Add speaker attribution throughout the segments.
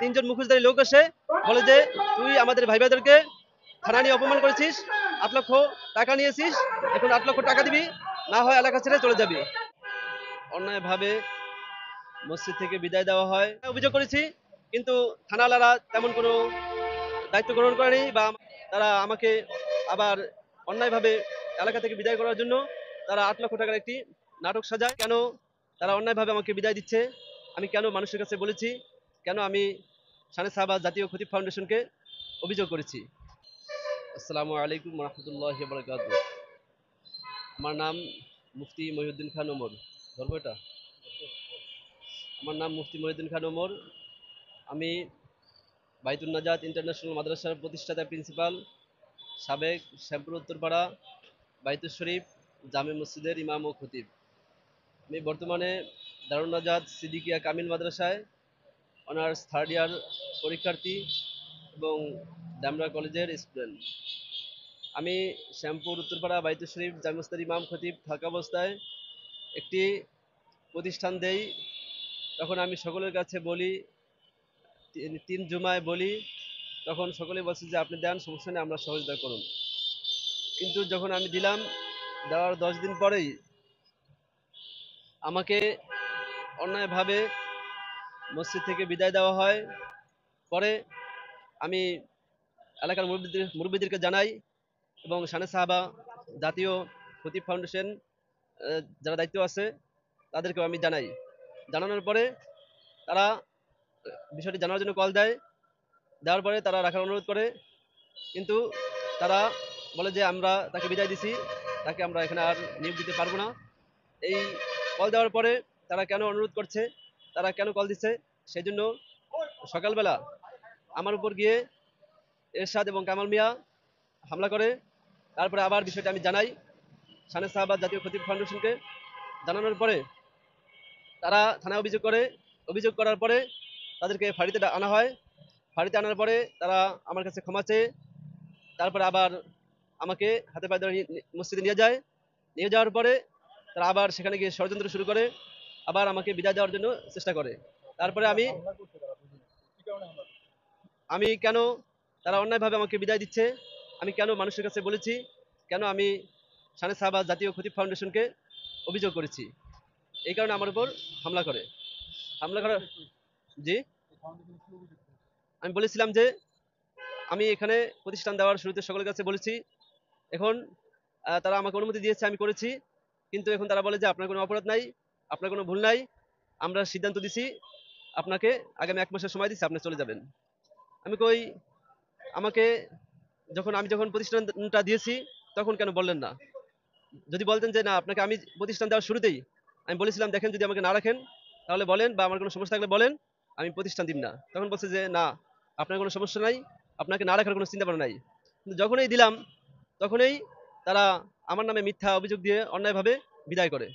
Speaker 1: তিনজন মুখোশধারী লোক এসে বলে যে তুই আমাদের ভাই ভাইদেরকে থানা নিয়ে অপমান করেছিস, 8 লক্ষ টাকা নিয়েছিস, এখন 8 লক্ষ টাকা দিবি, না হয় এলাকা ছেড়ে চলে যাবি। অন্যায়ভাবে মসজিদ থেকে বিদায় দেওয়া হয় অভিযোগ করেছি, কিন্তু থানাওয়ালারা তেমন কোনো দায়িত্ব গ্রহণ করেনি, বা তারা আমাকে আবার অন্যায়ভাবে এলাকা থেকে বিদায় করার জন্য তারা 8 লক্ষ টাকার একটি নাটক সাজায়। কেন তারা অন্যায়ভাবে আমাকে বিদায় দিচ্ছে, আমি কেন মানুষের কাছে বলেছি, কেন আমি শানে সাহাবাজ জাতীয় খতিব ফাউন্ডেশনকে অভিযোগ করেছি। আসসালামু আলাইকুম রহমতুল্লাহি ওয়া বারাকাতুহু। আমার নাম মুফতি মহিউদ্দিন খান ওমর। ধরবো এটা? আমার নাম মুফতি মহিউদ্দিন খান ওমর। আমি বাইতুন নাজাত ইন্টারন্যাশনাল মাদ্রাসার প্রতিষ্ঠাতা প্রিন্সিপাল, সাবেক শ্যামপুর উত্তরপাড়া বাইতুল শরীফ জামে মসজিদের ইমাম ও খতিব। আমি বর্তমানে দারুন নাজাত সিদ্দিকিয়া কামিল মাদ্রাসায় অনার্স 3rd ইয়ার পরীক্ষার্থী এবং ডামরা কলেজের স্টুডেন্ট। আমি শ্যামপুর উত্তরপাড়া বাইতুল শরীফ জামে মসজিদের ইমাম খতিব থাকা অবস্থায় একটি প্রতিষ্ঠান দেই। তখন আমি সকলের কাছে বলি, 3 জুমায় বলি, তখন সকলে বলছে যে আপনি দেন, সমস্যা নেই, আমরা সহযোগিতা করুন। কিন্তু যখন আমি দিলাম, দেওয়ার 10 দিন পরেই আমাকে অন্যায়ভাবে মসজিদ থেকে বিদায় দেওয়া হয়। পরে আমি এলাকার মুরব্বীদেরকে জানাই এবং শানে সাহাবা জাতীয় খতিব ফাউন্ডেশন যারা দায়িত্ব আছে তাদেরকেও আমি জানাই। জানানোর পরে তারা বিষয়টি জানার জন্য কল দেয়, দেওয়ার পরে তারা রাখার অনুরোধ করে, কিন্তু তারা বলে যে আমরা তাকে বিদায় দিছি, তাকে আমরা এখানে আর নিয়োগ দিতে পারবো না। এই কল দেওয়ার পরে তারা কেন অনুরোধ করছে, তারা কেন কল দিচ্ছে, সেই জন্য সকালবেলা আমার উপর গিয়ে এরশাদ এবং কামাল মিয়া হামলা করে। তারপরে আবার বিষয়টা আমি জানাই শানে সাহাবাজ জাতীয় খতিব ফাউন্ডেশনকে। জানানোর পরে তারা থানায় অভিযোগ করে, অভিযোগ করার পরে তাদেরকে ফাঁড়িতে আনা হয়। ফাঁড়িতে আনার পরে তারা আমার কাছে ক্ষমা চেয়ে তারপরে আবার আমাকে হাতে পায়ে ধরে মসজিদে নিয়ে যায়। নিয়ে যাওয়ার পরে তারা আবার সেখানে গিয়ে ষড়যন্ত্র শুরু করে, আবার আমাকে বিদায় দেওয়ার জন্য চেষ্টা করে। তারপরে আমি কেন তারা অন্যায়ভাবে আমাকে বিদায় দিচ্ছে, আমি কেন মানুষের কাছে বলেছি, কেন আমি শানে সাহাবাজ জাতীয় খতিব ফাউন্ডেশনকে অভিযোগ করেছি, এই কারণে আমার উপর হামলা করে। হামলা করার জি, আমি বলেছিলাম যে আমি এখানে প্রতিষ্ঠান দেওয়ার শুরুতে সকলের কাছে বলেছি, এখন তারা আমাকে অনুমতি দিয়েছে, আমি করেছি, কিন্তু এখন তারা বলে যে আপনার কোনো অপরাধ নাই, আপনার কোনো ভুল নাই, আমরা সিদ্ধান্ত দিছি আপনাকে আগামী 1 মাসের সময় দিচ্ছি, আপনি চলে যাবেন। আমি কই, আমাকে আমি যখন প্রতিষ্ঠানটা দিয়েছি তখন কেন বললেন না? যদি বলতেন যে না, আপনাকে আমি প্রতিষ্ঠান দেওয়ার শুরুতেই আমি বলেছিলাম দেখেন যদি আমাকে না রাখেন তাহলে বলেন, বা আমার কোনো সমস্যা থাকলে বলেন, আমি প্রতিষ্ঠান দিব না। তখন বলছে যে না, আপনার কোনো সমস্যা নাই, আপনাকে না রাখার কোনো চিন্তা ভাবনা নাই। কিন্তু যখনই দিলাম তখনই তারা আমার নামে মিথ্যা অভিযোগ দিয়ে অন্যায়ভাবে বিদায় করে।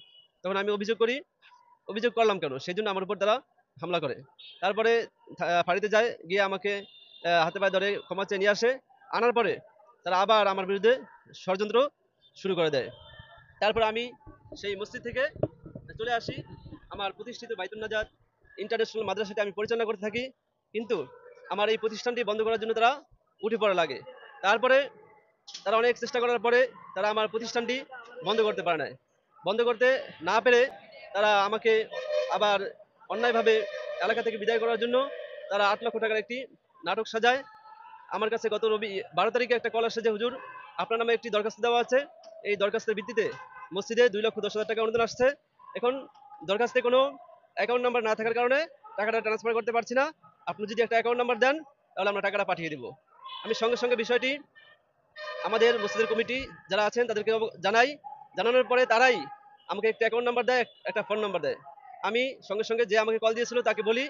Speaker 1: তখন আমি অভিযোগ করলাম কেন, সেই জন্য আমার উপর তারা হামলা করে। তারপরে ফাঁড়িতে যায়, গিয়ে আমাকে হাতে পায়ে ধরে ক্ষমা চেয়ে নিয়ে আসে। আনার পরে তারা আবার আমার বিরুদ্ধে ষড়যন্ত্র শুরু করে দেয়। তারপর আমি সেই মসজিদ থেকে চলে আসি। আমার প্রতিষ্ঠিত বাইতুন নাজাত ইন্টারন্যাশনাল মাদ্রাসাটি আমি পরিচালনা করতে থাকি, কিন্তু আমার এই প্রতিষ্ঠানটি বন্ধ করার জন্য তারা উঠে পড়া লাগে। তারপরে তারা অনেক চেষ্টা করার পরে তারা আমার প্রতিষ্ঠানটি বন্ধ করতে পারে না। বন্ধ করতে না পেরে তারা আমাকে আবার অন্যায়ভাবে এলাকা থেকে বিদায় করার জন্য তারা 8 লক্ষ টাকার একটি নাটক সাজায়। আমার কাছে গত 12 তারিখে একটা কল আসছে যে হুজুর আপনার নামে একটি দরখাস্ত দেওয়া আছে, এই দরখাস্তের ভিত্তিতে মসজিদে 2,10,000 টাকা অনুদান আসছে। এখন দরখাস্তে কোনো অ্যাকাউন্ট নাম্বার না থাকার কারণে টাকাটা ট্রান্সফার করতে পারছি না, আপনি যদি একটা অ্যাকাউন্ট নাম্বার দেন তাহলে আমরা টাকাটা পাঠিয়ে দিব। আমি সঙ্গে সঙ্গে বিষয়টি আমাদের মসজিদের কমিটি যারা আছেন তাদেরকে জানাই। জানানোর পরে তারাই আমাকে একটা অ্যাকাউন্ট নাম্বার দেয়, একটা ফোন নাম্বার দেয়। আমি সঙ্গে সঙ্গে যে আমাকে কল দিয়েছিল তাকে বলি,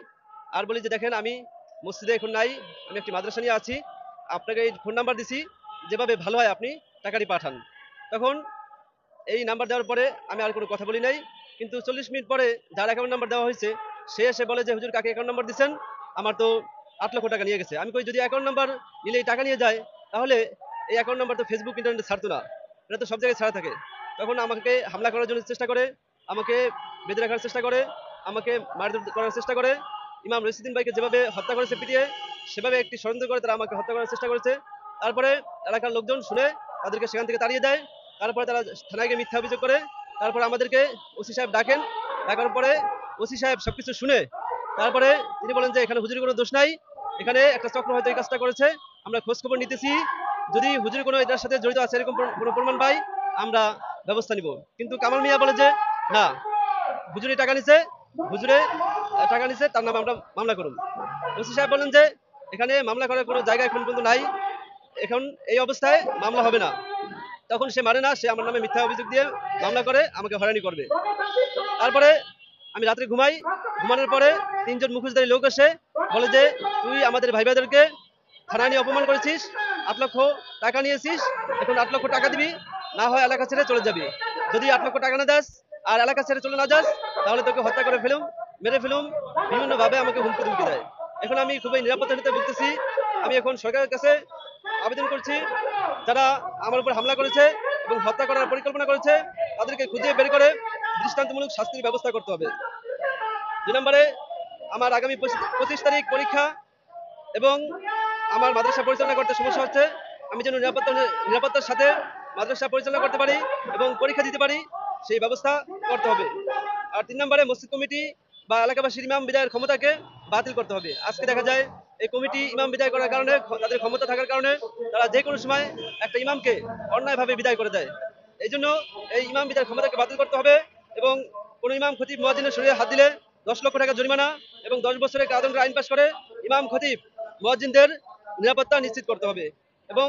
Speaker 1: আর বলি যে দেখেন আমি মসজিদে এখন নাই, আমি একটি মাদ্রাসা নিয়ে আছি, আপনাকে এই ফোন নাম্বার দিছি, যেভাবে ভালো হয় আপনি টাকাটি পাঠান। তখন এই নাম্বার দেওয়ার পরে আমি আর কোনো কথা বলি নাই, কিন্তু 40 মিনিট পরে যার অ্যাকাউন্ট নাম্বার দেওয়া হয়েছে সে এসে বলে যে হুজুর কাকে অ্যাকাউন্ট নাম্বার দিচ্ছেন, আমার তো 8 লক্ষ টাকা নিয়ে গেছে। আমি কই যদি অ্যাকাউন্ট নাম্বার নিলেই টাকা নিয়ে যায় তাহলে এই অ্যাকাউন্ট নাম্বার তো ফেসবুক ইন্টারনেটে ছাড়তো না, এটা তো সব জায়গায় ছাড়া থাকে। তখন আমাকে হামলা করার জন্য চেষ্টা করে, আমাকে বেঁধে রাখার চেষ্টা করে, আমাকে মারধর করার চেষ্টা করে। ইমাম রশিদুদ্দিন ভাইকে যেভাবে হত্যা করেছে পিটিয়ে, সেভাবে একটি ষড়যন্ত্র করে তারা আমাকে হত্যা করার চেষ্টা করেছে। তারপরে এলাকার লোকজন শুনে তাদেরকে সেখান থেকে তাড়িয়ে দেয়। তারপরে তারা থানায় গিয়ে মিথ্যা অভিযোগ করে। তারপরে আমাদেরকে ওসি সাহেব ডাকেন। ডাকার পরে ওসি সাহেব সবকিছু শুনে তারপরে তিনি বলেন যে এখানে হুজুরের কোনো দোষ নাই, এখানে একটা চক্র হয়তো এই কাজটা করেছে, আমরা খোঁজ খবর নিতেছি, যদি হুজুর কোনো এটার সাথে জড়িত আছে এরকম কোনো প্রমাণ পাই আমরা ব্যবস্থা নিব। কিন্তু কামাল মিয়া বলে যে না, হুজুরে টাকা নিছে, হুজুরে টাকা নিছে, তার নামে আমরা মামলা করুন। ওসি সাহেব বলেন যে এখানে মামলা করার কোনো জায়গা এখন পর্যন্ত নাই, এখন এই অবস্থায় মামলা হবে না। তখন সে মানে না, সে আমার নামে মিথ্যা অভিযোগ দিয়ে মামলা করে আমাকে হয়রানি করবে। তারপরে আমি রাত্রে ঘুমাই, ঘুমানোর পরে তিনজন মুখোশধারী লোক এসে বলে যে তুই আমাদের ভাই ভাইদেরকে থানায় নিয়ে অপমান করেছিস, 8 লক্ষ টাকা নিয়েছিস, এখন 8 লক্ষ টাকা দিবি, না হয় এলাকা ছেড়ে চলে যাবি। যদি 8 লক্ষ টাকা না দাস আর এলাকা ছেড়ে চলে না যাস তাহলে তোকে হত্যা করে ফেলুম, মেরে ফেলুম, বিভিন্নভাবে আমাকে হুমকি ধুমকি দেয়। এখন আমি খুবই নিরাপত্তাহীনতায় ভুগতেছি। আমি এখন সরকারের কাছে আবেদন করছি, যারা আমার উপর হামলা করেছে এবং হত্যা করার পরিকল্পনা করেছে তাদেরকে খুঁজে বের করে দৃষ্টান্তমূলক শাস্তির ব্যবস্থা করতে হবে। 2 নম্বরে, আমার আগামী 25 তারিখ পরীক্ষা এবং আমার মাদ্রাসা পরিচালনা করতে সমস্যা হচ্ছে। আমি যেন নিরাপত্তার সাথে মাদ্রাসা পরিচালনা করতে পারি এবং পরীক্ষা দিতে পারি, সেই ব্যবস্থা করতে হবে। আর 3 নম্বরে, মসজিদ কমিটি বা এলাকাবাসীর ইমাম বিদায়ের ক্ষমতাকে বাতিল করতে হবে। আজকে দেখা যায় এই কমিটি ইমাম বিদায় করার কারণে, তাদের ক্ষমতা থাকার কারণে তারা যে কোনো সময় একটা ইমামকে অন্যায়ভাবে বিদায় করে দেয়। এই জন্য এই ইমাম বিদায়ের ক্ষমতাকে বাতিল করতে হবে এবং কোনো ইমাম খতিব মুয়াজ্জিনের শরীরে হাত দিলে 10 লক্ষ টাকা জরিমানা এবং 10 বছরের কারাদণ্ডের আইন পাশ করে ইমাম খতিব মুয়াজ্জিনদের নিরাপত্তা নিশ্চিত করতে হবে এবং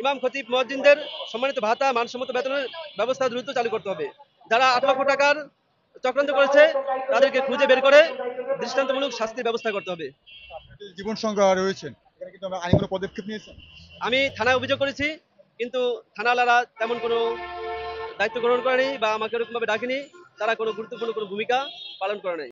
Speaker 1: ইমাম খতিব মুয়াজ্জিনদের সম্মানিত ভাতা, মানসম্মত বেতনের ব্যবস্থা দ্রুত চালু করতে হবে। যারা 8 লক্ষ টাকার চক্রান্ত করেছে তাদেরকে খুঁজে বের করে দৃষ্টান্তমূলক শাস্তির ব্যবস্থা করতে হবে।
Speaker 2: জীবন সংজ্ঞা রয়েছেন, এখানে কিন্তু আমরা আইনি কোনো পদক্ষেপ নিয়েছেন?
Speaker 1: আমি থানায় অভিযোগ করেছি, কিন্তু থানাওয়ালারা তেমন কোনো দায়িত্ব গ্রহণ করেনি বা আমাকে ওরকমভাবে ডাকেনি, তারা কোনো গুরুত্বপূর্ণ কোনো ভূমিকা পালন করে নাই।